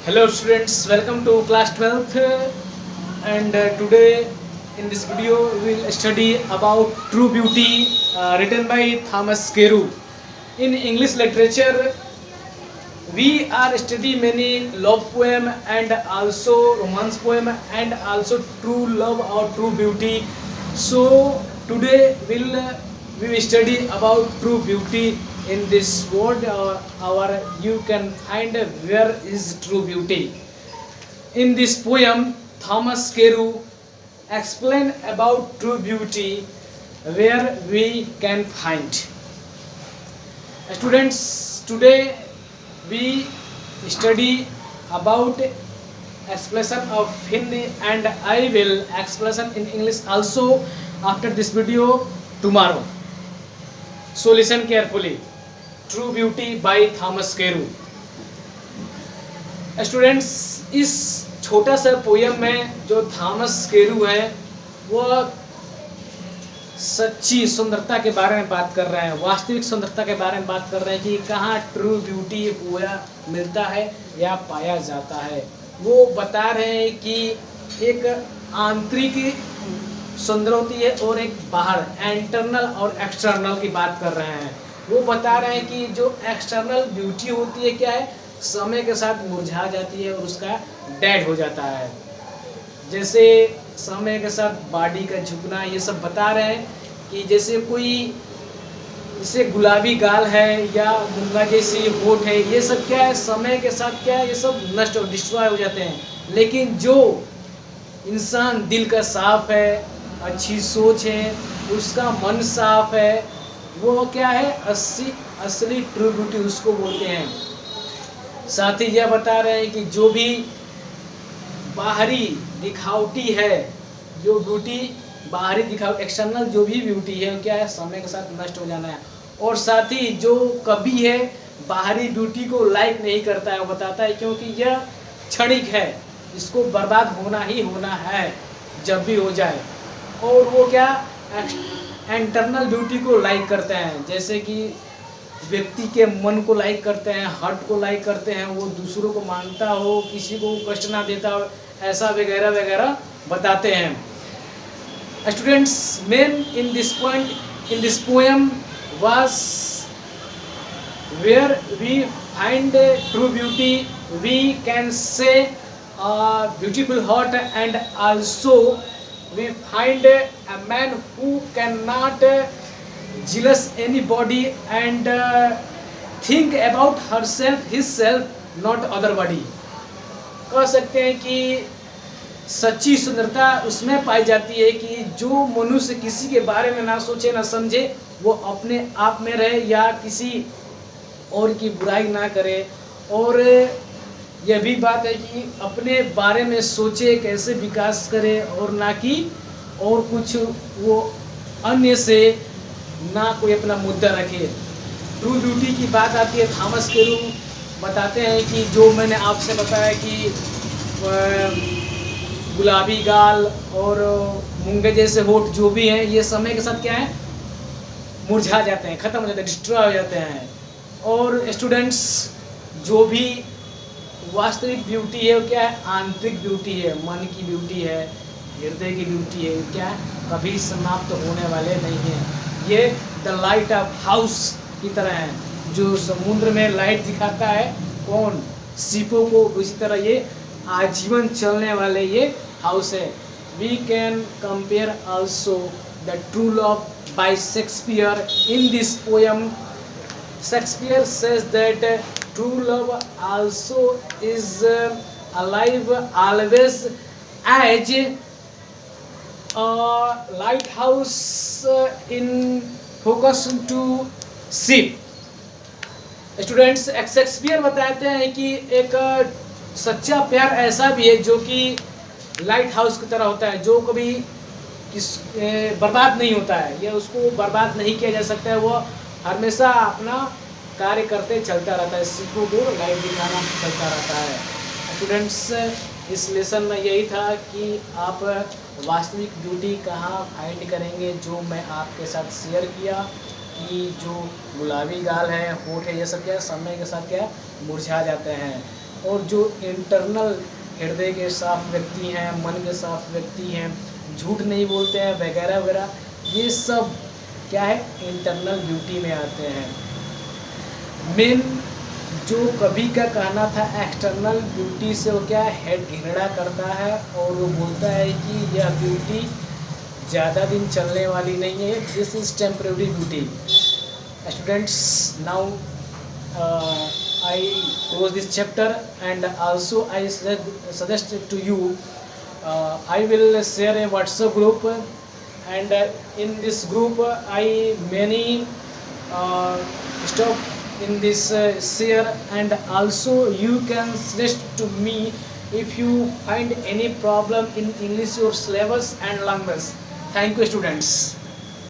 Hello students, welcome to class 12th and today in this video we will study about True Beauty written by Thomas Carew. In English literature we are study many love poem and also romance poem and also true love or true beauty. So today we will study about true beauty in this world or you can find where is true beauty. In this poem, Thomas Carew explain about true beauty where we can find. Students, today we study about explanation of Hindi and I will explanation in English also after this video tomorrow. So listen carefully. True Beauty by Thomas Carew. Students, इस छोटा सा poem में जो Thomas केरू है वो सच्ची सुंदरता के बारे में बात कर रहे हैं, वास्तविक सुंदरता के बारे में बात कर रहे हैं कि कहाँ ट्रू ब्यूटी हुआ मिलता है या पाया जाता है। वो बता रहे हैं कि एक आंतरिक सुंदर होती है और एक बाहर इंटरनल और एक्सटर्नल की बात कर रहे हैं। वो बता रहे हैं कि जो एक्सटर्नल ब्यूटी होती है क्या है, समय के साथ मुरझा जाती है और उसका डेड हो जाता है। जैसे समय के साथ बॉडी का झुकना, ये सब बता रहे हैं कि जैसे कोई जैसे गुलाबी गाल है या मूंगा जैसी होठ है, ये सब क्या है, समय के साथ क्या है, ये सब नष्ट और डिस्ट्रॉय हो जाते हैं। लेकिन जो इंसान दिल का साफ है, अच्छी सोच है, उसका मन साफ है, वो क्या है, असली ट्रू ब्यूटी उसको बोलते हैं। साथ ही यह बता रहे हैं कि जो भी बाहरी दिखावटी है, जो ब्यूटी बाहरी दिखावट एक्सटर्नल जो भी ब्यूटी है क्या है, समय के साथ नष्ट हो जाना है। और साथ ही जो कभी है बाहरी ब्यूटी को लाइक नहीं करता है, वो बताता है क्योंकि यह क्षणिक है, इसको बर्बाद होना ही होना है जब भी हो जाए। और वो क्या इंटरनल ब्यूटी को लाइक करते हैं, जैसे कि व्यक्ति के मन को लाइक करते हैं, हार्ट को लाइक करते हैं, वो दूसरों को मानता हो, किसी को कष्ट ना देता हो, ऐसा वगैरह वगैरह बताते हैं। Students, main in this point in this poem was where we find true beauty, we can say beautiful heart and also we find a man who cannot jealous anybody and think about herself himself not other body। कह सकते हैं कि सच्ची सुंदरता उसमें पाई जाती है कि जो मनुष्य किसी के बारे में ना सोचे ना समझे, वो अपने आप में रहे या किसी और की बुराई ना करे। और यह भी बात है कि अपने बारे में सोचे, कैसे विकास करे और ना कि और कुछ वो अन्य से ना कोई अपना मुद्दा रखे। ट्रू ब्यूटी की बात आती है, थॉमस केरू बताते हैं कि जो मैंने आपसे बताया कि गुलाबी गाल और मूंगे जैसे होठ जो भी हैं, ये समय के साथ क्या है, मुरझा जाते हैं, ख़त्म हो जाते हैं, डिस्ट्रॉय हो जाते हैं। और स्टूडेंट्स, जो भी वास्तविक ब्यूटी है वो क्या है, आंतरिक ब्यूटी है, मन की ब्यूटी है, हृदय की ब्यूटी है, क्या है, कभी समाप्त होने वाले नहीं है। ये द लाइट ऑफ हाउस की तरह है, जो समुद्र में लाइट दिखाता है कौन, सीपों को, उसी तरह ये आजीवन चलने वाले ये हाउस है। We can compare also the true love by Shakespeare in this poem. Shakespeare says that true love also is alive always as a lighthouse in focus to ship। Students, Shakespeare बताते हैं कि एक सच्चा प्यार ऐसा भी है जो कि लाइट हाउस की तरह होता है, जो कभी बर्बाद नहीं होता है, या उसको बर्बाद नहीं किया जा सकता है, वो हमेशा अपना कार्य करते चलता रहता है, सीखों को लाइट दिखाना चलता रहता है। स्टूडेंट्स, इस लेसन में यही था कि आप वास्तविक ब्यूटी कहाँ फाइंड करेंगे, जो मैं आपके साथ शेयर किया कि जो गुलाबी गाल है, होठ है, ये सब क्या समय के साथ क्या मुरझा जाते हैं। और जो इंटरनल हृदय के साफ व्यक्ति हैं, मन के साफ व्यक्ति हैं, झूठ नहीं बोलते हैं वगैरह वगैरह, ये सब क्या है, इंटरनल ब्यूटी में आते हैं। मेन जो कभी का कहना था एक्सटर्नल ब्यूटी से वो क्या है, घृणा करता है और वो बोलता है कि यह ब्यूटी ज़्यादा दिन चलने वाली नहीं है, this is temporary beauty. Students, now I close this chapter, and also I suggest to you, I will share a WhatsApp group, and in this group I many stop in this share, and also you can suggest to me if you find any problem in English or syllabus and language. Thank you, students.